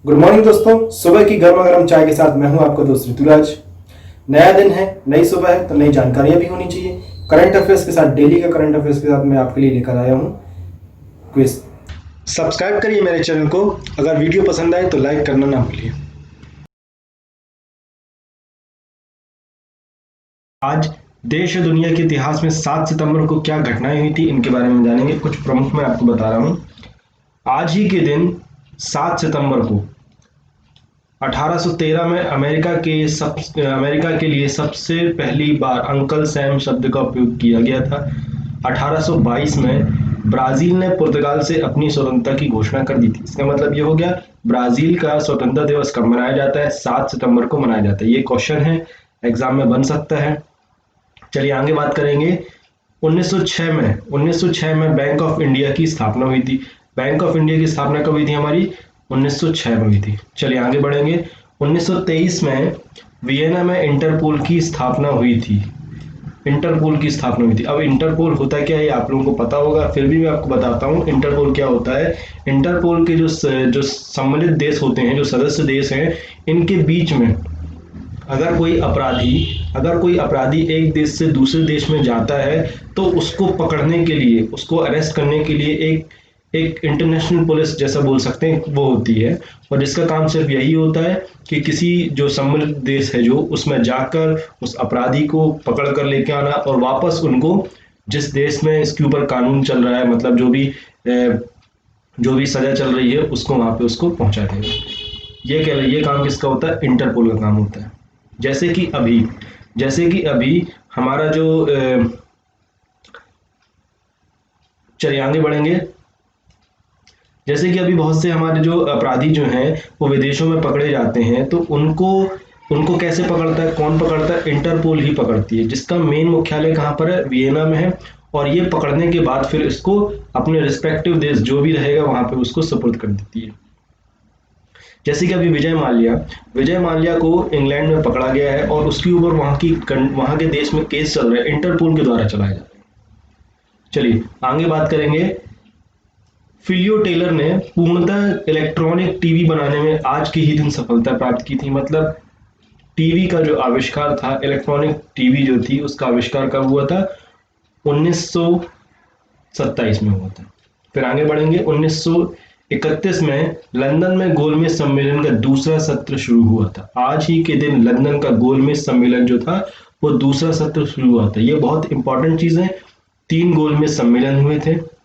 Good morning दोस्तों। सुबह की गर्मा गर्म चाय के साथ मैं हूं आपका दोस्त ऋतुराज। नया दिन है, नई सुबह है, तो नई जानकारियां भी होनी चाहिए। करंट अफेयर्स के साथ, डेली का करंट अफेयर्स के साथ मैं आपके लिए लेकर आया हूं क्विज। सब्सक्राइब करिए मेरे चैनल को। अगर वीडियो पसंद आए तो लाइक करना ना भूलिए। आज देश और दुनिया के इतिहास में 7 सितंबर को क्या घटनाएं हुई थी, इनके बारे में जानेंगे। कुछ प्रमुख मैं आपको बता रहा हूं। आज ही के दिन 7 सितंबर को 1813 में अमेरिका के लिए सबसे पहली बार अंकल सैम शब्द का उपयोग किया गया था। 1822 में ब्राजील ने पुर्तगाल से अपनी स्वतंत्रता की घोषणा कर दी थी। इसका मतलब ये हो गया, ब्राजील का स्वतंत्रता दिवस कब मनाया जाता है? 7 सितंबर को मनाया जाता है। ये क्वेश्चन है, एग्जाम में बन सकता है। चलिए आगे बात करेंगे। 1906 में बैंक ऑफ इंडिया की स्थापना हुई थी। बैंक ऑफ इंडिया की स्थापना कब हुई थी? हमारी 1906 में हुई थी। चलिए आगे बढ़ेंगे। 1923 में वियना में इंटरपोल की स्थापना हुई थी। इंटरपोल की स्थापना हुई थी। अब इंटरपोल होता क्या है, आप लोगों को पता होगा, फिर भी मैं आपको बताता हूँ इंटरपोल क्या होता है। इंटरपोल के जो सम्मिलित देश होते हैं, जो सदस्य देश हैं, इनके बीच में अगर कोई अपराधी एक देश से दूसरे देश में जाता है तो उसको पकड़ने के लिए, उसको अरेस्ट करने के लिए एक इंटरनेशनल पुलिस जैसा बोल सकते हैं वो होती है। और जिसका काम सिर्फ यही होता है कि किसी जो सम्मिलित देश है जो उसमें जाकर उस अपराधी को पकड़ कर लेके आना और वापस उनको जिस देश में इसके ऊपर कानून चल रहा है, मतलब जो भी सजा चल रही है उसको वहां पे उसको पहुंचा देगा। ये काम किसका होता है? इंटरपोल का काम होता है। जैसे कि अभी हमारा जो चलिए आगे बढ़ेंगे। जैसे कि अभी बहुत से हमारे जो अपराधी जो हैं वो विदेशों में पकड़े जाते हैं, तो उनको उनको कैसे पकड़ता है, कौन पकड़ता है? इंटरपोल ही पकड़ती है, जिसका मेन मुख्यालय कहाँ पर है? वियना में है। और ये पकड़ने के बाद फिर इसको अपने रिस्पेक्टिव देश जो भी रहेगा वहां पे उसको सपोर्ट कर देती है। जैसे कि अभी विजय माल्या को इंग्लैंड में पकड़ा गया है और उसके ऊपर वहां के देश में केस चल रहा है, इंटरपोल के द्वारा चलाया जा रहा है। चलिए आगे बात करेंगे। फिलियो टेलर ने पूर्णतः इलेक्ट्रॉनिक टीवी बनाने में आज के ही दिन सफलता प्राप्त की थी। मतलब टीवी का जो आविष्कार था, इलेक्ट्रॉनिक टीवी जो थी, उसका आविष्कार कब हुआ था? 1927 में हुआ था। फिर आगे बढ़ेंगे। 1931 में लंदन में गोलमेज सम्मेलन का दूसरा सत्र शुरू हुआ था। आज ही के दिन लंदन का गोलमेज सम्मेलन जो था वो दूसरा सत्र शुरू हुआ था। ये बहुत इंपॉर्टेंट चीज है। 3 गोलमेज सम्मेलन हुए थे।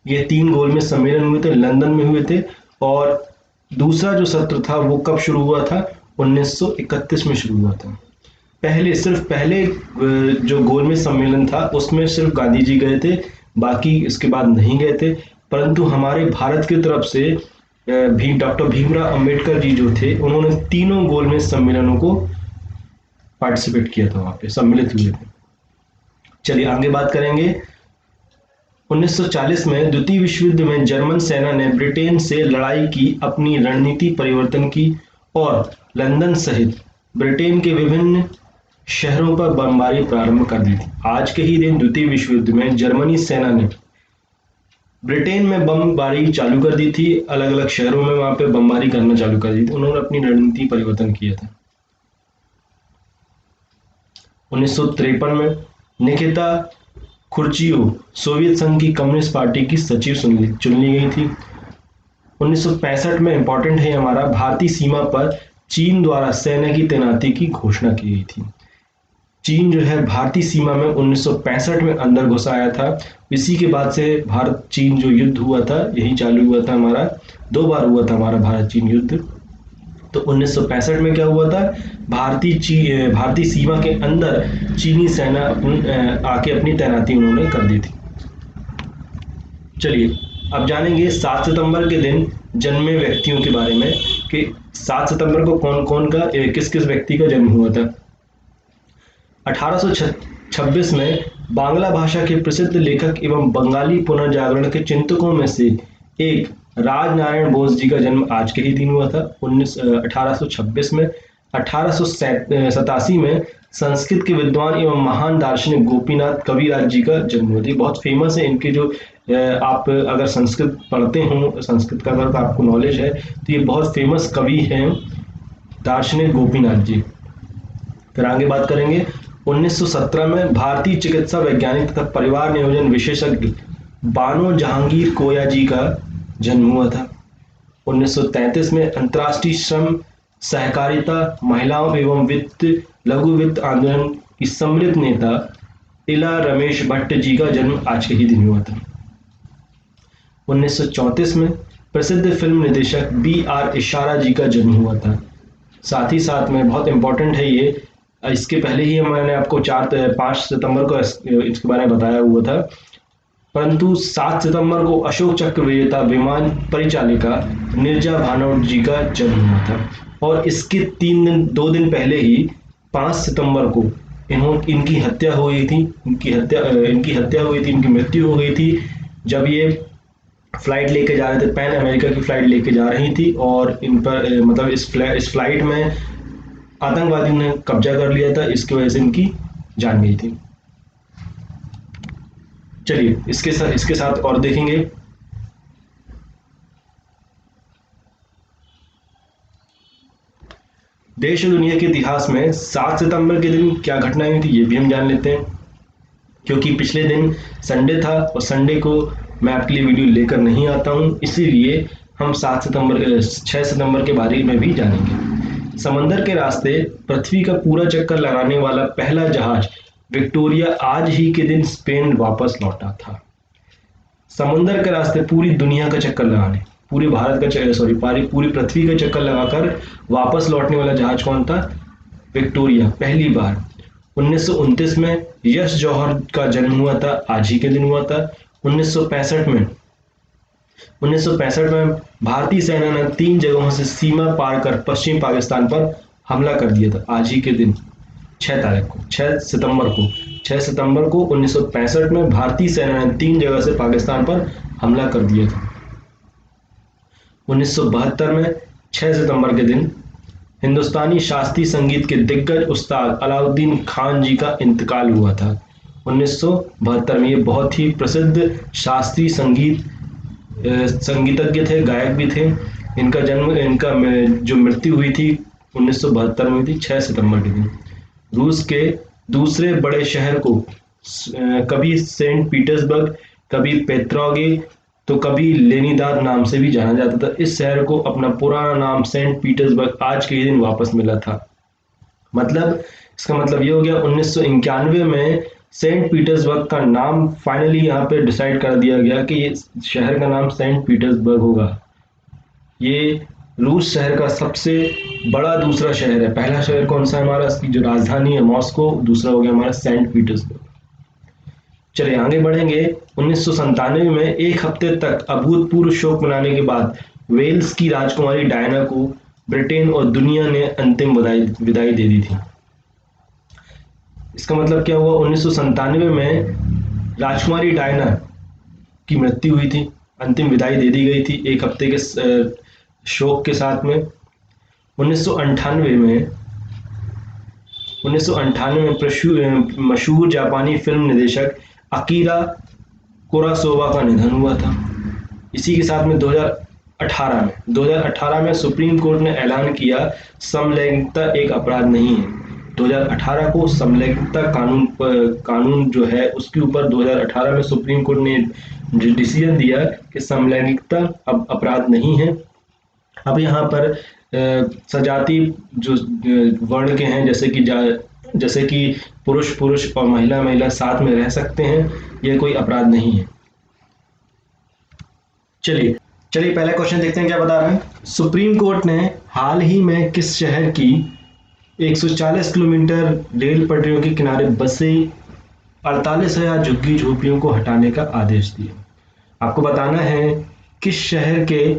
ये 3 गोलमेज सम्मेलन हुए थे, लंदन में हुए थे। और दूसरा जो सत्र था वो कब शुरू हुआ था? 1931 में शुरू हुआ था। पहले जो गोलमेज सम्मेलन था उसमें सिर्फ गांधी जी गए थे, बाकी इसके बाद नहीं गए थे। परंतु हमारे भारत की तरफ से डॉक्टर भीमराव अंबेडकर जी जो थे, उन्होंने तीनों गोलमेज सम्मेलनों को पार्टिसिपेट किया था, वहां पे सम्मिलित हुए थे। चलिए आगे बात करेंगे। 1940 में द्वितीय विश्व युद्ध में जर्मन सेना ने ब्रिटेन से लड़ाई की, अपनी रणनीति परिवर्तन की और लंदन सहित ब्रिटेन के विभिन्न शहरों पर बमबारी प्रारंभ कर दी थी। आज के ही दिन द्वितीय विश्व युद्ध में जर्मनी सेना ने ब्रिटेन में बमबारी चालू कर दी थी, अलग अलग शहरों में वहां पे बमबारी करना चालू कर दी थी। उन्होंने अपनी रणनीति परिवर्तन किया था। 1953 में निकिता खुर्चियो सोवियत संघ की कम्युनिस्ट पार्टी की सचिव चुनी गई थी। 1965 में इंपॉर्टेंट है हमारा, भारतीय सीमा पर चीन द्वारा सेना की तैनाती की घोषणा की गई थी। चीन जो है भारतीय सीमा में 1965 में अंदर घुस आया था। इसी के बाद से भारत चीन जो युद्ध हुआ था यही चालू हुआ था हमारा। 2 बार हुआ था हमारा भारत चीन युद्ध। तो 1965 में क्या हुआ था? भारतीय सीमा के अंदर चीनी सेना आके अपनी तैनाती उन्होंने कर दी थी। चलिए अब जानेंगे 7 सितंबर के दिन जन्मे व्यक्तियों के बारे में कि 7 सितंबर को कौन कौन का किस किस व्यक्ति का जन्म हुआ था। 1826 में बांग्ला भाषा के प्रसिद्ध लेखक एवं बंगाली पुनर्जागरण के चिंतकों में से एक राजनारायण बोस जी का जन्म आज के ही दिन हुआ था, 1826 में। 1887 में संस्कृत के विद्वान एवं महान दार्शनिक गोपीनाथ कविराज जी का जन्म हुआ था। बहुत फेमस है, इनके जो आप अगर संस्कृत पढ़ते हो, संस्कृत का अगर आपको नॉलेज है, तो ये बहुत फेमस कवि हैं दार्शनिक गोपीनाथ जी। फिर आगे बात करेंगे 1917 में भारतीय चिकित्सा वैज्ञानिक तथा परिवार नियोजन विशेषज्ञ बानो जहांगीर कोया जी का जन्म हुआ था। 1933 में अंतर्राष्ट्रीय श्रम सहकारिता महिलाओं एवं वित्त लघु वित्त आंदोलन की सम्मिलित नेता इला रमेश भट्ट जी का जन्म आज के ही दिन हुआ था। 1934 में प्रसिद्ध फिल्म निदेशक B.R. इशारा जी का जन्म हुआ था। साथ ही साथ में बहुत इंपॉर्टेंट है ये, इसके पहले ही मैंने आपको 5 सितंबर को इसके बारे में बताया हुआ था, परंतु 7 सितंबर को अशोक चक्र विजेता विमान परिचालिका नीरजा भानोट जी का जन्म हुआ था। और इसके 2 दिन पहले ही 5 सितंबर को इनकी हत्या हो गई थी, इनकी मृत्यु हो गई थी जब ये फ्लाइट लेके जा रहे थे, पैन अमेरिका की फ्लाइट लेके जा रही थी, और इन पर मतलब इस फ्लाइट में आतंकवादी ने कब्जा कर लिया था, इसकी वजह से इनकी जान गई थी। चलिए इसके साथ और देखेंगे। देश और दुनिया के इतिहास में 7 सितंबर के दिन क्या घटनाएं हुई थी ये भी हम जान लेते हैं, क्योंकि पिछले दिन संडे था और संडे को मैं आपके लिए वीडियो लेकर नहीं आता हूं, इसीलिए हम 6 सितंबर के बारे में भी जानेंगे। समंदर के रास्ते पृथ्वी का पूरा चक्कर लगाने वाला पहला जहाज विक्टोरिया आज ही के दिन स्पेन वापस लौटा था। समंदर के रास्ते पूरी दुनिया का चक्कर लगाने, पूरे भारत का पूरी पृथ्वी का चक्कर लगाकर वापस लौटने वाला जहाज कौन था? विक्टोरिया, पहली बार 1929 में यश जौहर का जन्म हुआ था, आज ही के दिन हुआ था। 1965 में भारतीय सेना ने 3 जगहों से सीमा पार कर पश्चिम पाकिस्तान पर हमला कर दिया था, आज ही के दिन 6 सितंबर को 1965 में भारतीय सेना ने 3 जगह से पाकिस्तान पर हमला कर दिया था। 1972 में 6 सितंबर के दिन हिंदुस्तानी शास्त्रीय संगीत के दिग्गज उस्ताद अलाउद्दीन खान जी का इंतकाल हुआ था। 1972 में ये बहुत ही प्रसिद्ध शास्त्रीय संगीतज्ञ थे, गायक भी थे। इनका जो मृत्यु हुई थी 1972 में हुई थी 6 सितंबर के दिन। रूस के दूसरे बड़े शहर को कभी सेंट पीटर्सबर्ग, कभी पेट्रोगे, तो कभी लेनिनग्राद नाम से भी जाना जाता था। इस शहर को अपना पुराना नाम सेंट पीटर्सबर्ग आज के ही दिन वापस मिला था। इसका मतलब ये हो गया 1991 में सेंट पीटर्सबर्ग का नाम फाइनली यहाँ पे डिसाइड कर दिया गया कि ये शहर का नाम सेंट पीटर्सबर्ग होगा। ये रूस शहर का सबसे बड़ा दूसरा शहर है। पहला शहर कौन सा है हमारा? इसकी जो राजधानी है मॉस्को, दूसरा हो गया हमारा सेंट पीटर्सबर्ग। चलिए आगे बढ़ेंगे। 1997 में एक हफ्ते तक अभूतपूर्व शोक मनाने के बाद वेल्स की राजकुमारी डायना को ब्रिटेन और दुनिया ने अंतिम विदाई दे दी थी। इसका मतलब क्या हुआ? 1997 में राजकुमारी डायना की मृत्यु हुई थी, अंतिम विदाई दे दी गई थी एक हफ्ते के शोक के साथ में। 1998 में मशहूर जापानी फिल्म निदेशक अकीरा कुरोसावा का निधन हुआ था। इसी के साथ में 2018 में सुप्रीम कोर्ट ने ऐलान किया समलैंगिकता एक अपराध नहीं है। 2018 को समलैंगिकता कानून जो है उसके ऊपर 2018 में सुप्रीम कोर्ट ने डिसीजन दिया कि समलैंगिकता अब अपराध नहीं है। अब यहाँ पर सजाती जो वर्ण के हैं, जैसे कि पुरुष और महिला साथ में रह सकते हैं, यह कोई अपराध नहीं है। चलिए पहला क्वेश्चन देखते हैं क्या बता रहे हैं। सुप्रीम कोर्ट ने हाल ही में किस शहर की 140 किलोमीटर रेल पटरियों के किनारे बसे 48,000 झुग्गी झोपड़ियों को हटाने का आदेश दिया? आपको बताना है किस शहर के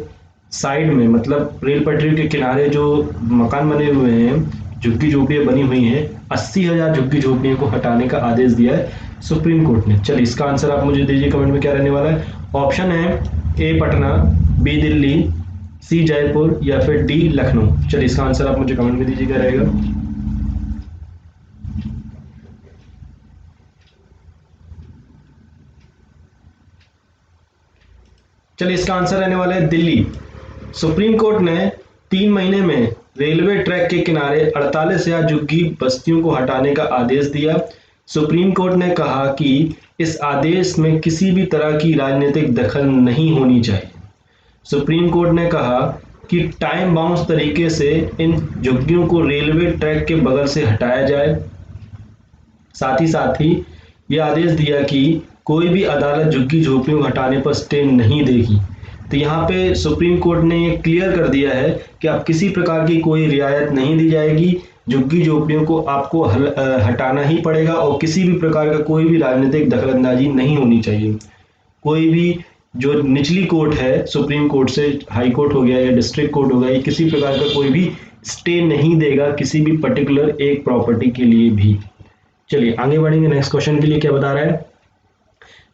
साइड में, मतलब रेल पटरी के किनारे जो मकान बने हुए हैं, झुग्गी झोपड़ियां बनी हुई हैं, 80,000 झुग्गी झोपड़ियों को हटाने का आदेश दिया है सुप्रीम कोर्ट ने। चलिए इसका आंसर आप मुझे दीजिए कमेंट में क्या रहने वाला है। ऑप्शन है ए पटना, बी दिल्ली, सी जयपुर या फिर डी लखनऊ। चलिए इसका आंसर आप मुझे कमेंट में दीजिए क्या रहेगा। चलिए इसका आंसर रहने वाला है दिल्ली। सुप्रीम कोर्ट ने 3 महीने में रेलवे ट्रैक के किनारे 48,000 झुग्गी बस्तियों को हटाने का आदेश दिया। सुप्रीम कोर्ट ने कहा कि इस आदेश में किसी भी तरह की राजनीतिक दखल नहीं होनी चाहिए। सुप्रीम कोर्ट ने कहा कि टाइम बाउंड तरीके से इन झुग्गियों को रेलवे ट्रैक के बगल से हटाया जाए। साथ ही यह आदेश दिया कि कोई भी अदालत झुग्गी झोपड़ियों को हटाने पर स्टे नहीं देगी। तो यहाँ पे सुप्रीम कोर्ट ने ये क्लियर कर दिया है कि अब किसी प्रकार की कोई रियायत नहीं दी जाएगी, झुग्गी झोपड़ियों को आपको हटाना ही पड़ेगा और किसी भी प्रकार का कोई भी राजनीतिक दखलंदाजी नहीं होनी चाहिए। कोई भी जो निचली कोर्ट है, सुप्रीम कोर्ट से हाई कोर्ट हो गया या डिस्ट्रिक्ट कोर्ट हो गया, किसी प्रकार का कोई भी स्टे नहीं देगा किसी भी पर्टिकुलर एक प्रॉपर्टी के लिए भी। चलिए आगे बढ़ेंगे नेक्स्ट क्वेश्चन के लिए। क्या बता रहा है,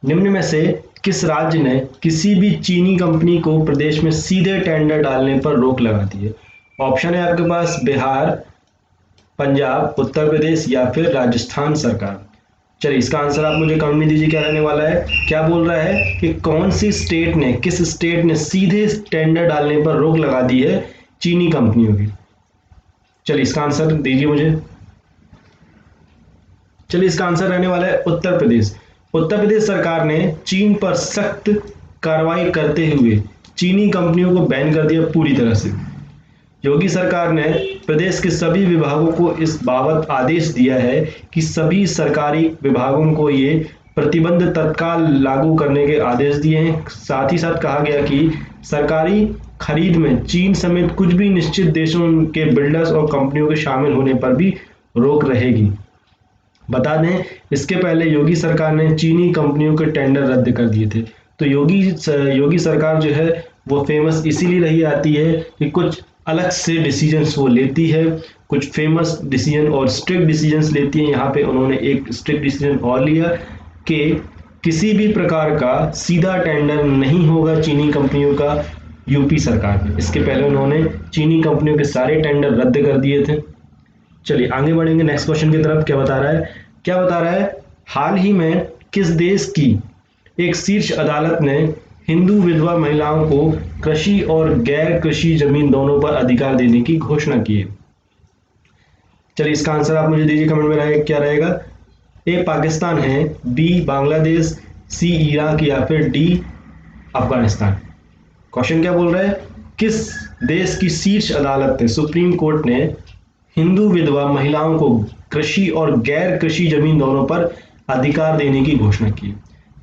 निम्न में से किस राज्य ने किसी भी चीनी कंपनी को प्रदेश में सीधे टेंडर डालने पर रोक लगा दी है? ऑप्शन है आपके पास बिहार, पंजाब, उत्तर प्रदेश या फिर राजस्थान सरकार। चलिए इसका आंसर आप मुझे कमेंट में दीजिए क्या रहने वाला है। क्या बोल रहा है कि कौन सी स्टेट ने, किस स्टेट ने सीधे टेंडर डालने पर रोक लगा दी है चीनी कंपनियों की? चलिए इसका आंसर दीजिए मुझे। चलिए इसका आंसर रहने वाला है उत्तर प्रदेश। उत्तर प्रदेश सरकार ने चीन पर सख्त कार्रवाई करते हुए चीनी कंपनियों को बैन कर दिया पूरी तरह से। योगी सरकार ने प्रदेश के सभी विभागों को इस बाबत आदेश दिया है कि सभी सरकारी विभागों को ये प्रतिबंध तत्काल लागू करने के आदेश दिए हैं। साथ ही साथ कहा गया कि सरकारी खरीद में चीन समेत कुछ भी निश्चित देशों के बिल्डर्स और कंपनियों के शामिल होने पर भी रोक रहेगी। बता दें इसके पहले योगी सरकार ने चीनी कंपनियों के टेंडर रद्द कर दिए थे। तो योगी सरकार जो है वो फेमस इसीलिए रही आती है कि कुछ अलग से डिसीजंस वो लेती है, कुछ फेमस डिसीजन और स्ट्रिक्ट डिसीजंस लेती है। यहाँ पे उन्होंने एक स्ट्रिक्ट डिसीजन और लिया कि किसी भी प्रकार का सीधा टेंडर नहीं होगा चीनी कंपनियों का यूपी सरकार में। इसके पहले उन्होंने चीनी कंपनियों के सारे टेंडर रद्द कर दिए थे। चलिए आगे बढ़ेंगे नेक्स्ट क्वेश्चन की तरफ। क्या बता रहा है, हाल ही में किस देश की एक शीर्ष अदालत ने हिंदू विधवा महिलाओं को कृषि और गैर कृषि जमीन दोनों पर अधिकार देने की घोषणा की है? चलिए इसका आंसर आप मुझे दीजिए कमेंट में। क्या रहेगा? ए पाकिस्तान है, बी बांग्लादेश, सी इराक या फिर डी अफगानिस्तान। क्वेश्चन क्या बोल रहा है, किस देश की शीर्ष अदालत ने, सुप्रीम कोर्ट ने हिंदू विधवा महिलाओं को कृषि और गैर कृषि जमीन दोनों पर अधिकार देने की घोषणा की?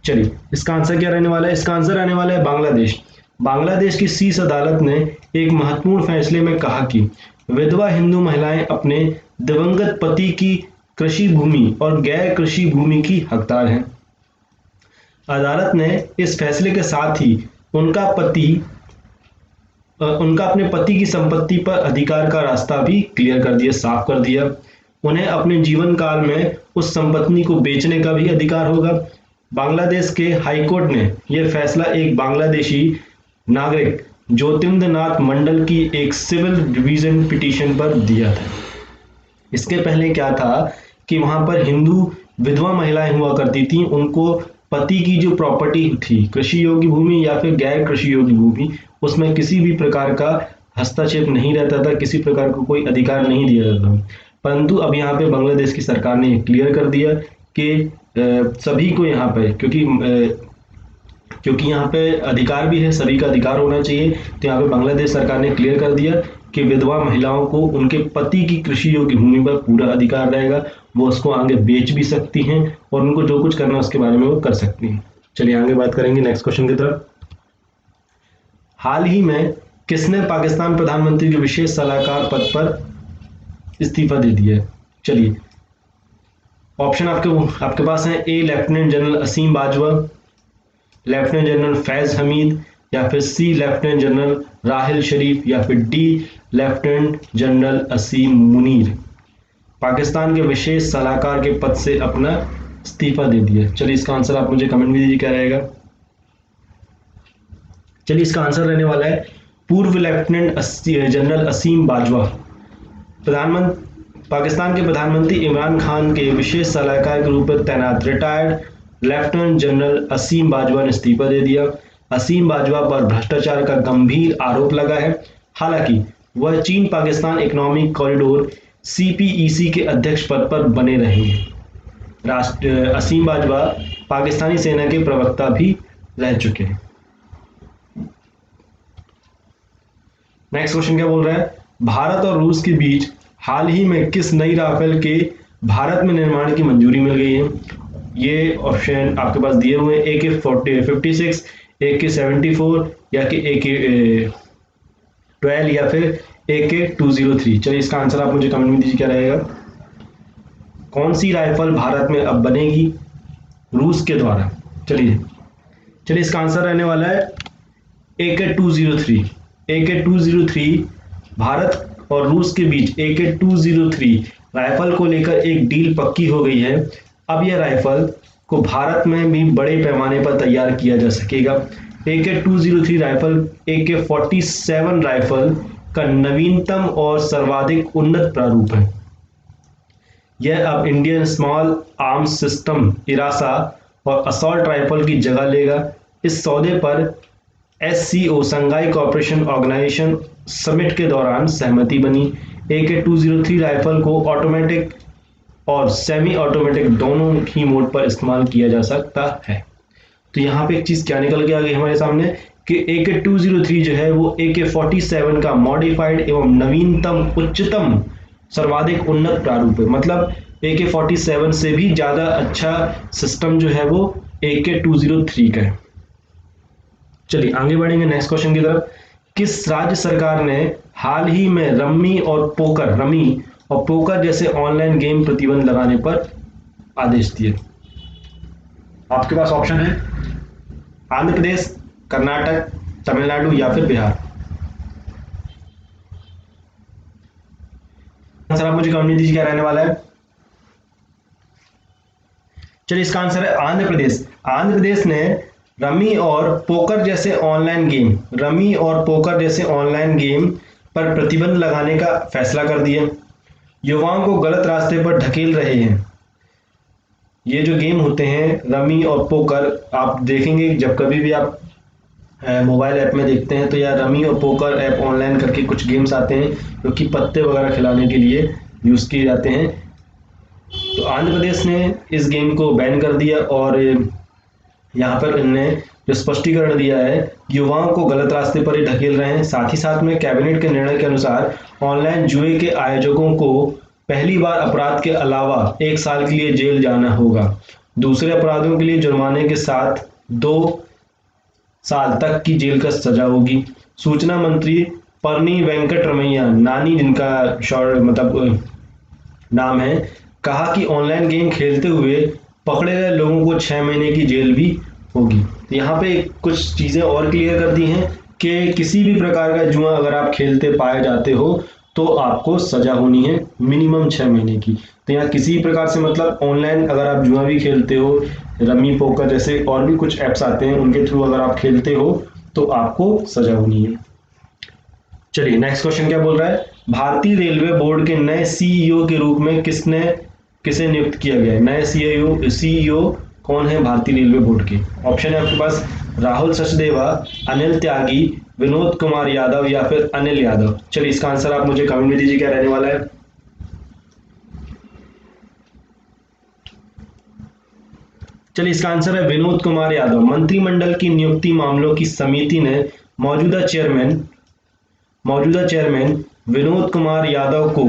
चलिए इसका आंसर क्या रहने वाला है? इसका आंसर रहने वाला है बांग्लादेश। बांग्लादेश की शीर्ष अदालत ने एक महत्वपूर्ण फैसले में कहा कि विधवा हिंदू महिलाएं अपने दिवंगत पति की कृषि भूमि और गैर कृषि भूमि की हकदार हैं। अदालत ने इस फैसले के साथ ही उनका अपने पति की संपत्ति पर अधिकार का रास्ता भी क्लियर कर दिया, साफ कर दिया। उन्हें अपने जीवन काल में उस संपत्ति को बेचने का भी अधिकार होगा। बांग्लादेश के हाईकोर्ट ने यह फैसला एक बांग्लादेशी नागरिक ज्योतिर्मय नाथ मंडल की एक सिविल डिवीजन पिटीशन पर दिया था। इसके पहले क्या था कि वहां पर हिंदू विधवा महिलाएं हुआ करती थी, उनको पति की जो प्रॉपर्टी थी, कृषि योग्य भूमि या फिर गैर कृषि योग्य भूमि, उसमें किसी भी प्रकार का हस्तक्षेप नहीं रहता था, किसी प्रकार का कोई अधिकार नहीं दिया जाता था। परंतु अब यहाँ पे बांग्लादेश की सरकार ने क्लियर कर दिया कि सभी को यहाँ पे, क्योंकि यहाँ पे अधिकार भी है, सभी का अधिकार होना चाहिए। तो यहाँ पे बांग्लादेश सरकार ने क्लियर कर दिया कि विधवा महिलाओं को उनके पति की कृषि योग्य भूमि पर पूरा अधिकार रहेगा, वो उसको आगे बेच भी सकती हैं और उनको जो कुछ करना है उसके बारे में वो कर सकती हैं। चलिए आगे बात करेंगे नेक्स्ट क्वेश्चन की तरफ। हाल ही में किसने पाकिस्तान प्रधानमंत्री के विशेष सलाहकार पद पर इस्तीफा दे दिया है? चलिए ऑप्शन आपके पास है, ए लेफ्टिनेंट जनरल असीम बाजवा, लेफ्टिनेंट जनरल फैज हमीद, या फिर सी लेफ्टिनेंट जनरल राहिल शरीफ, या फिर डी लेफ्टिनेंट जनरल असीम मुनीर। पाकिस्तान के विशेष सलाहकार के पद से अपना इस्तीफा दे दिया। चलिए इसका आंसर आप मुझे कमेंट में दीजिए क्या रहेगा। चलिए इसका आंसर रहने वाला है पूर्व लेफ्टिनेंट जनरल असीम बाजवा। पाकिस्तान के प्रधानमंत्री इमरान खान के विशेष सलाहकार के रूप में तैनात रिटायर्ड लेफ्टिनेंट जनरल असीम बाजवा ने इस्तीफा दे दिया। असीम बाजवा पर भ्रष्टाचार का गंभीर आरोप लगा है। हालांकि वह चीन पाकिस्तान इकोनॉमिक कॉरिडोर सीपीईसी के अध्यक्ष पद पर बने रहेंगे। असीम बाजवा पाकिस्तानी सेना के प्रवक्ता भी रह चुके हैं। नेक्स्ट क्वेश्चन क्या बोल रहा है, भारत और रूस के बीच हाल ही में किस नई राफेल के भारत में निर्माण की मंजूरी मिल गई है। ये ऑप्शन आपके पास दिए हुए हैं, AK-56, AK-74 या कि AK-12 या फिर AK-203। चलिए इसका आंसर आप मुझे कमेंट में दीजिए क्या रहेगा। कौन सी राइफल भारत में अब बनेगी रूस के द्वारा। चलिए इसका आंसर रहने वाला है AK-203। AK-203 भारत और रूस के बीच AK-203 राइफल को लेकर एक डील पक्की हो गई है। अब यह राइफल को भारत में भी बड़े पैमाने पर तैयार किया जा सकेगा। AK-203 राइफल AK-47 राइफल का नवीनतम और सर्वाधिक उन्नत प्रारूप है। यह अब इंडियन स्मॉल आर्म्स सिस्टम इरासा और असॉल्ट राइफल की जगह लेगा। इस सौदे पर SCO Shanghai corporation organisation summit के दौरान सहमति बनी। AK-203 राइफल को ऑटोमेटिक और सेमी ऑटोमेटिक दोनों ही मोड पर इस्तेमाल किया जा सकता है। तो यहाँ पे एक चीज क्या निकल के आ गई हमारे सामने कि AK-203 जो है वो AK-47 का मॉडिफाइड एवं नवीनतम उच्चतम सर्वाधिक उन्नत प्रारूप है। मतलब AK-47 से भी ज्यादा अच्छा सिस्टम जो है वो AK-203 का है। चलिए आगे बढ़ेंगे नेक्स्ट क्वेश्चन की तरफ। किस राज्य सरकार ने हाल ही में रमी और पोकर जैसे ऑनलाइन गेम प्रतिबंध लगाने पर आदेश दिए। आपके पास ऑप्शन है आंध्र प्रदेश, कर्नाटक, तमिलनाडु या फिर बिहार। आंसर आप मुझे कमेंट दीजिए क्या रहने वाला है। चलिए इसका आंसर है आंध्र प्रदेश। आंध्र प्रदेश ने रमी और पोकर जैसे ऑनलाइन गेम पर प्रतिबंध लगाने का फैसला कर दिया। युवाओं को गलत रास्ते पर ढकेल रहे हैं। ये जो गेम होते हैं रमी और पोकर, आप देखेंगे जब कभी भी आप मोबाइल ऐप में देखते हैं तो यार रमी और पोकर ऐप ऑनलाइन करके कुछ गेम्स आते हैं जो कि पत्ते वगैरह खिलाने के लिए यूज किए जाते हैं। तो आंध्र प्रदेश ने इस गेम को बैन कर दिया और यहाँ पर इन्होंने जो स्पष्टीकरण दिया है युवाओं को गलत रास्ते पर ही ढकेल रहे हैं। साथ ही साथ में कैबिनेट के निर्णय के अनुसार ऑनलाइन जुए के आयोजकों को पहली बार अपराध के अलावा 1 साल के लिए जेल जाना होगा। दूसरे अपराधों के लिए जुर्माने के साथ 2 साल तक की जेल का सजा होगी। सूचना मंत्री परनी वेंकट रमैया, नानी जिनका शॉर्ट मतलब नाम है, कहा कि ऑनलाइन गेम खेलते हुए पकड़े गए लोगों को 6 महीने की जेल भी होगी। तो यहाँ पे कुछ चीजें और क्लियर कर दी हैं कि किसी भी प्रकार का जुआ अगर आप खेलते पाए जाते हो तो आपको सजा होनी है मिनिमम 6 महीने की। तो यहाँ किसी प्रकार से मतलब ऑनलाइन अगर आप जुआ भी खेलते हो, रमी पोकर जैसे और भी कुछ ऐप्स आते हैं उनके थ्रू अगर आप खेलते हो तो आपको सजा होनी है। चलिए नेक्स्ट क्वेश्चन क्या बोल रहा है, भारतीय रेलवे बोर्ड के नए CEO के रूप में किसे नियुक्त किया गया है। नए CEO कौन है भारतीय रेलवे बोर्ड के। ऑप्शन है आपके पास राहुल सचदेवा, अनिल त्यागी, विनोद कुमार यादव या फिर अनिल यादव। चलिए इसका आंसर आप मुझे कमेंट में दीजिए क्या रहने वाला है। चलिए इसका आंसर है विनोद कुमार यादव। मंत्रिमंडल की नियुक्ति मामलों की समिति ने मौजूदा चेयरमैन विनोद कुमार यादव को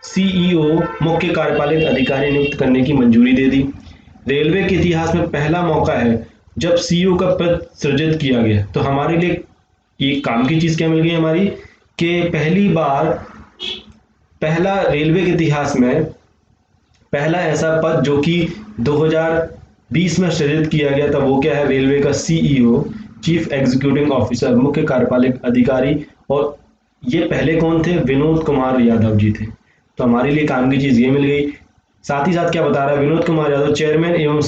CEO मुख्य कार्यपालक अधिकारी नियुक्त करने की मंजूरी दे दी। रेलवे के इतिहास में पहला मौका है जब CEO का पद सृजित किया गया। तो हमारे लिए ये काम की चीज क्या मिल गई हमारी कि पहला रेलवे के इतिहास में पहला ऐसा पद जो कि 2020 में सृजित किया गया था वो क्या है, रेलवे का CEO चीफ एग्जीक्यूटिव ऑफिसर मुख्य कार्यपालक अधिकारी। और ये पहले कौन थे, विनोद कुमार यादव जी थे। तो हमारे लिए काम की चीज ये मिल गई। साथ ही साथ क्या बता रहा है, विनोद कुमार यादव चेयरमैन एवं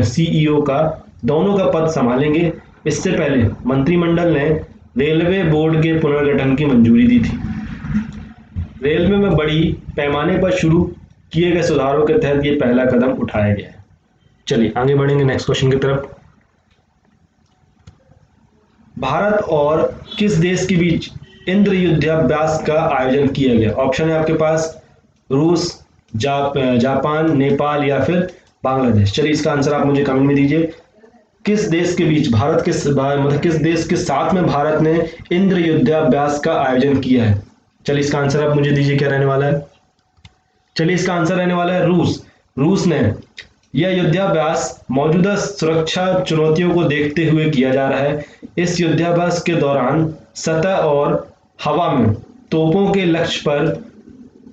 CEO का दोनों का पद संभालेंगे। इससे पहले मंत्रिमंडल ने रेलवे बोर्ड के पुनर्गठन की मंजूरी दी थी। रेलवे में बड़ी पैमाने पर शुरू किए गए सुधारों के तहत ये पहला कदम उठाया गया है। चलिए आगे बढ़ेंगे नेक्स्ट क्वेश्चन की तरफ। भारत और किस देश के बीच इंद्र युद्धाभ्यास का आयोजन किया गया? ऑप्शन है आपके पास रूस, जापान, नेपाल या फिर बांग्लादेश। चलिए इसका आंसर आप मुझे कमेंट में दीजिए। किस देश के बीच भारत के मतलब किस देश के साथ में भारत ने इंद्र युद्धाभ्यास का आयोजन किया है? चलिए इसका आंसर आप मुझे दीजिए, क्या रहने वाला है? चलिए इसका आंसर रहने वाला है रूस। रूस ने यह युद्धाभ्यास मौजूदा सुरक्षा चुनौतियों को देखते हुए किया जा रहा है। इस युद्धाभ्यास के दौरान सतह और हवा में तोपों के लक्ष्य पर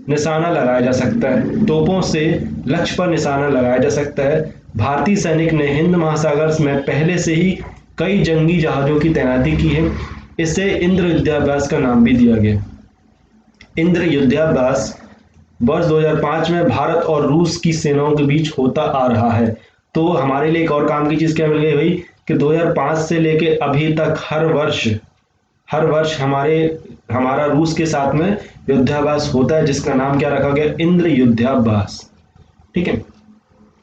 निशाना लगाया जा सकता है। तोपों से लक्ष्य पर निशाना लगाया जा सकता है। भारतीय सैनिक ने हिंद महासागर में पहले से ही कई जंगी जहाजों की तैनाती की है। इसे इंद्र युद्धाभ्यास का नाम भी दिया गया। इंद्र युद्धाभ्यास वर्ष 2005 में भारत और रूस की सेनाओं के बीच होता आ रहा है। तो हमारे लिए एक और काम की चीज क्या मिल गई भाई कि 2005 से लेके अभी तक हर वर्ष हमारा रूस के साथ में युद्धाभ्यास होता है, जिसका नाम क्या रखा गया? इंद्र युद्धाभ्यास। ठीक है,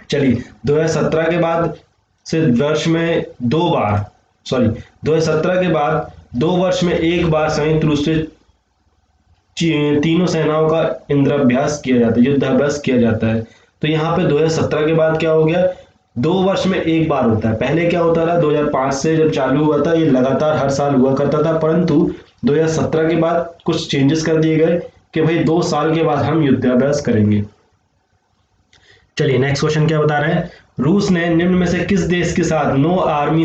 चलिए 2017 के बाद से वर्ष में 2017 के बाद 2 वर्ष में एक बार संयुक्त रूप से तीनों सेनाओं का इंद्राभ्यास किया जाता है, युद्धाभ्यास किया जाता है। तो यहाँ पे 2017 के बाद क्या हो गया? 2 वर्ष में एक बार होता है। पहले क्या होता था? 2005 से जब चालू हुआ था ये लगातार हर साल हुआ करता था, परंतु 2017 के बाद कुछ चेंजेस कर दिए गए कि भाई 2 साल के बाद हम युद्धाभ्यास करेंगे। चलिए नेक्स्ट क्वेश्चन क्या बता रहे हैं? रूस ने निम्न में से किस देश के साथ नो आर्म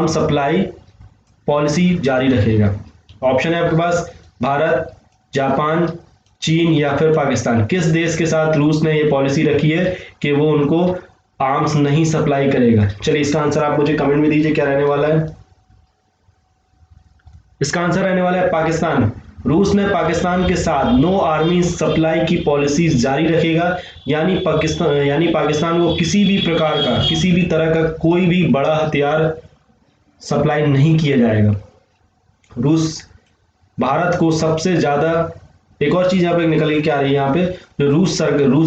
सप्लाई पॉलिसी जारी रखेगा? ऑप्शन है आपके पास भारत, जापान, चीन या फिर पाकिस्तान। किस देश के साथ रूस ने ये पॉलिसी रखी है कि वो उनको आर्म्स नहीं सप्लाई करेगा? चलिए इसका आंसर आप मुझे कमेंट में दीजिए, क्या रहने वाला है? इसका आंसर रहने वाला है पाकिस्तान। रूस ने पाकिस्तान के साथ नो आर्मी सप्लाई की पॉलिसी जारी रखेगा, यानी पाकिस्तान को किसी भी प्रकार का, किसी भी तरह का कोई भी बड़ा हथियार सप्लाई नहीं किया जाएगा। रूस भारत को सबसे ज्यादा, एक और चीज यहाँ पे निकल के क्या आ रही है यहाँ पे, जो रूस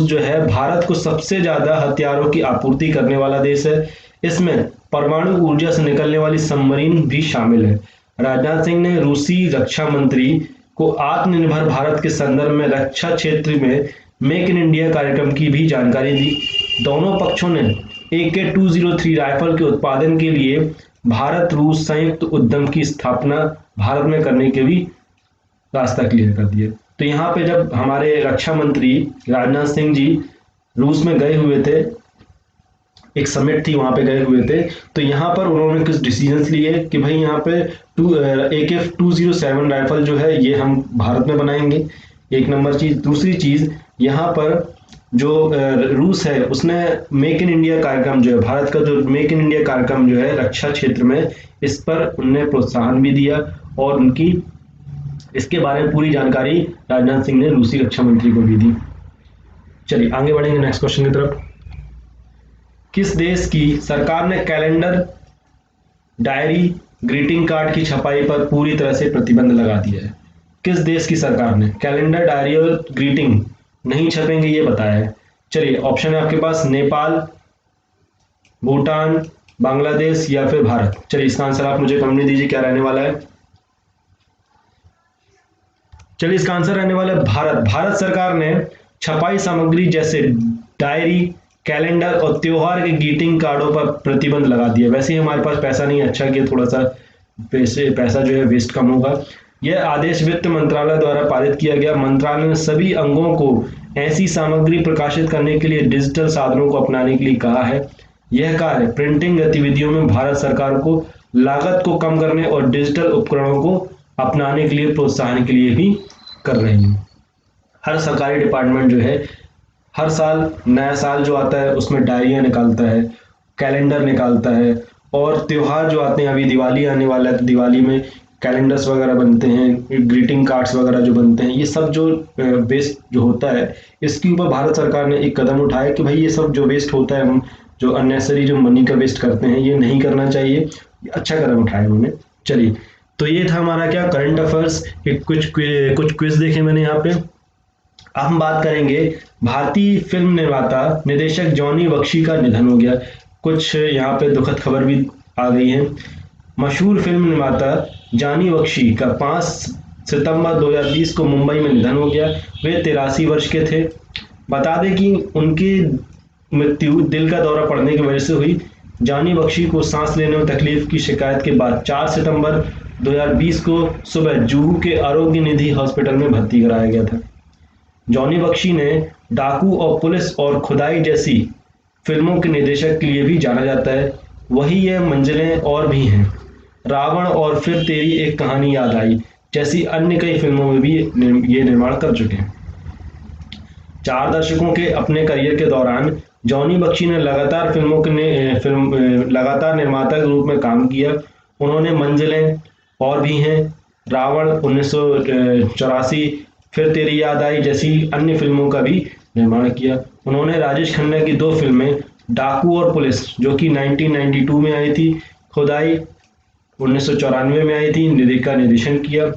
जो है भारत को सबसे ज्यादा हथियारों की आपूर्ति करने वाला देश है। इसमें परमाणु ऊर्जा से निकलने वाली सबमरीन भी शामिल है। राजनाथ सिंह ने रूसी रक्षा मंत्री को आत्मनिर्भर भारत के संदर्भ में रक्षा क्षेत्र में मेक इन इंडिया कार्यक्रम की भी जानकारी दी। दोनों पक्षों ने AK-203 राइफल के उत्पादन के लिए भारत रूस संयुक्त उद्यम की स्थापना भारत में करने के भी रास्ता क्लियर कर दिया। तो यहाँ पे जब हमारे रक्षा मंत्री राजनाथ सिंह जी रूस में गए हुए थे, एक समिट थी वहां पे गए हुए थे, तो यहाँ पर उन्होंने कुछ डिसीजंस लिए कि भाई यहाँ पे AK-207 राइफल जो है ये हम भारत में बनाएंगे, एक नंबर चीज। दूसरी चीज यहाँ पर जो रूस है उसने मेक इन इंडिया कार्यक्रम जो है, भारत का जो मेक इन इंडिया कार्यक्रम जो है रक्षा क्षेत्र में, इस पर उनने प्रोत्साहन भी दिया और उनकी इसके बारे में पूरी जानकारी राजनाथ सिंह ने रूसी रक्षा मंत्री को भी दी। चलिए आगे बढ़ेंगे नेक्स्ट क्वेश्चन की तरफ। किस देश की सरकार ने कैलेंडर, डायरी, ग्रीटिंग कार्ड की छपाई पर पूरी तरह से प्रतिबंध लगा दिया है? किस देश की सरकार ने कैलेंडर, डायरी और ग्रीटिंग नहीं छपेंगे ये बताया है? चलिए ऑप्शन है आपके पास नेपाल, भूटान, बांग्लादेश या फिर भारत। चलिए इसका आंसर आप मुझे कमेंट में दीजिए, क्या रहने वाला है? चलिए इसका आंसर रहने वाला है भारत। भारत सरकार ने छपाई सामग्री जैसे डायरी, कैलेंडर और त्योहार के ग्रीटिंग कार्डों पर प्रतिबंध लगा दिया। वैसे ही हमारे पास पैसा नहीं है, अच्छा कि थोड़ा सा पैसा जो है वेस्ट कम होगा। यह आदेश वित्त मंत्रालय द्वारा पारित किया गया। मंत्रालय ने सभी अंगों को ऐसी सामग्री प्रकाशित करने के लिए डिजिटल साधनों को अपनाने के लिए कहा है। यह कार्य प्रिंटिंग गतिविधियों में भारत सरकार को लागत को कम करने और डिजिटल उपकरणों को अपनाने के लिए प्रोत्साहन के लिए भी कर रही है। हर सरकारी डिपार्टमेंट जो है हर साल, नया साल जो आता है उसमें डायरियां निकालता है, कैलेंडर निकालता है, और त्योहार जो आते हैं, अभी दिवाली आने वाला है तो दिवाली में कैलेंडर्स वगैरह बनते हैं, ग्रीटिंग कार्ड्स वगैरह जो बनते हैं, ये सब जो वेस्ट जो होता है इसके ऊपर भारत सरकार ने एक कदम उठाया कि भाई ये सब जो वेस्ट होता है, हम जो अननेसेसरी जो मनी का वेस्ट करते हैं ये नहीं करना चाहिए। अच्छा कदम उठाया उन्होंने। चलिए तो ये था हमारा क्या करंट अफेयर्स के कुछ क्विज देखे मैंने यहाँ पे। अब हम बात करेंगे भारतीय फिल्म निर्माता निर्देशक जॉनी बख्शी का निधन हो गया। कुछ यहाँ पे दुखद खबर भी आ गई हैं। मशहूर फिल्म निर्माता जानी बख्शी का 5 सितंबर 2020 को मुंबई में निधन हो गया। वे 83 वर्ष के थे। बता दें कि उनकी मृत्यु दिल का दौरा पड़ने की वजह से हुई। जानी बख्शी को सांस लेने में तकलीफ की शिकायत के बाद 4 सितंबर 2020 को सुबह जुहू के आरोग्य निधि हॉस्पिटल में भर्ती कराया गया था। जॉनी बख्शी ने डाकू और पुलिस और खुदाई जैसी फिल्मों के निर्देशक के लिए भी जाना जाता है। वही ये मंजिलें और भी हैं, रावण और फिर तेरी एक कहानी याद आई जैसी अन्य कई फिल्मों में भी ये निर्माण कर चुके हैं। 4 दशकों के अपने करियर के दौरान जॉनी बख्शी ने लगातार लगातार निर्माता के रूप में काम किया। उन्होंने मंजिलें और भी हैं, रावण 1984, फिर तेरी याद आई जैसी अन्य फिल्मों का भी निर्माण किया। उन्होंने राजेश खन्ना की 2 फिल्में डाकू और पुलिस जो कि 1992 में आई थी, खुदाई 1994 में आई थी, का निर्देशन किया।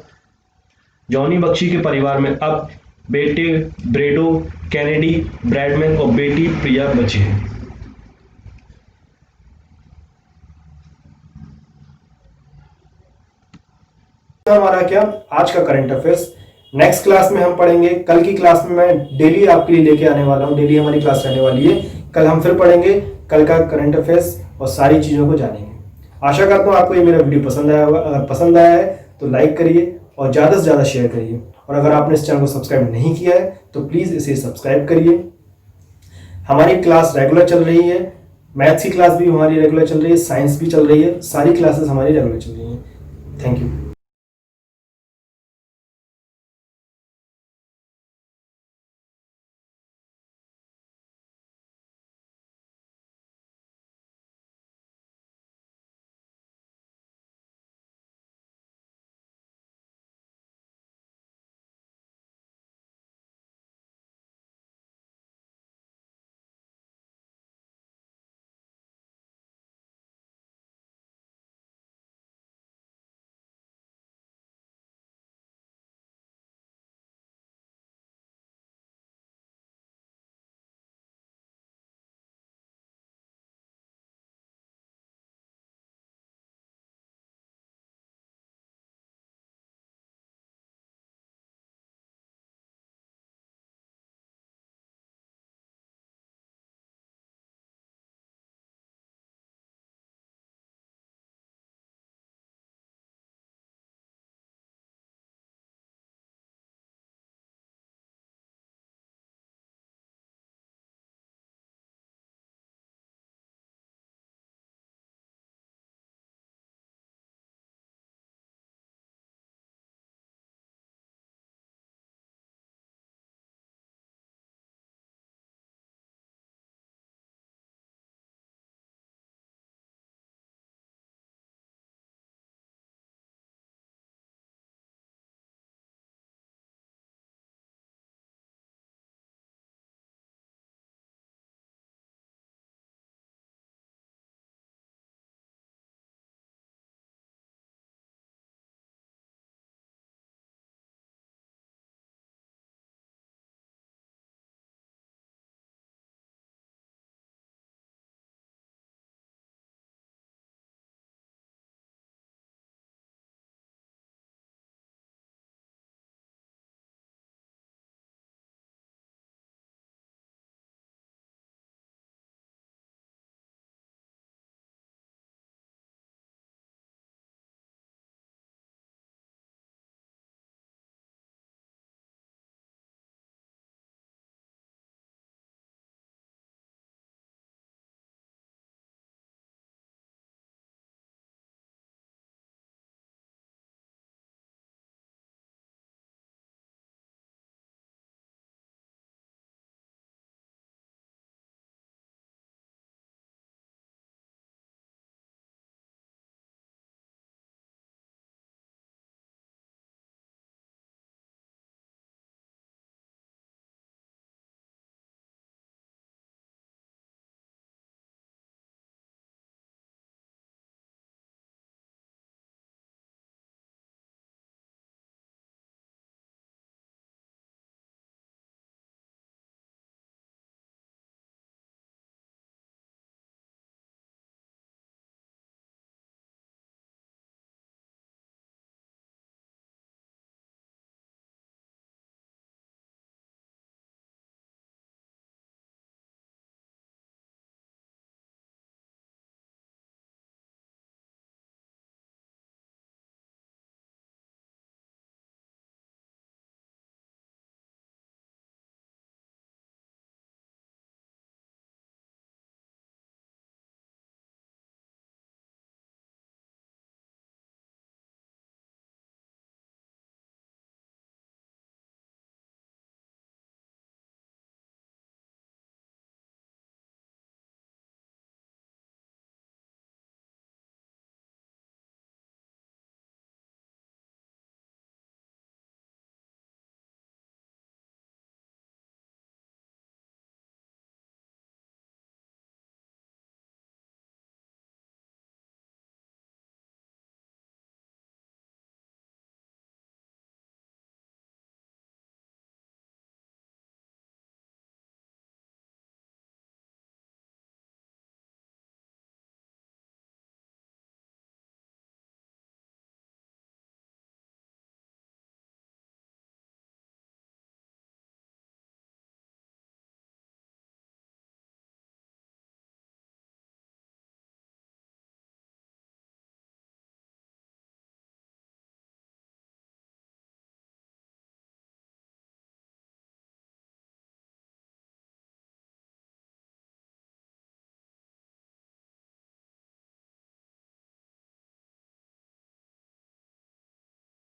जॉनी बख्शी के परिवार में अब बेटे ब्रेडो कैनेडी ब्रैडमैन और बेटी प्रिया बचे हैं। हमारा क्या आज का करंट अफेयर्स। नेक्स्ट क्लास में हम पढ़ेंगे, कल की क्लास में मैं डेली आपके लिए लेके आने वाला हूँ, डेली हमारी क्लास रहने वाली है। कल हम फिर पढ़ेंगे कल का करंट अफेयर्स और सारी चीज़ों को जानेंगे। आशा करता हूँ आपको ये मेरा वीडियो पसंद आया होगा। अगर पसंद आया है तो लाइक करिए और ज़्यादा से ज़्यादा शेयर करिए। और अगर आपने इस चैनल को सब्सक्राइब नहीं किया है तो प्लीज़ इसे सब्सक्राइब करिए। हमारी क्लास रेगुलर चल रही है, मैथ्स की क्लास भी हमारी रेगुलर चल रही है, साइंस भी चल रही है, सारी क्लासेस हमारी रेगुलर चल रही हैं। Thank you.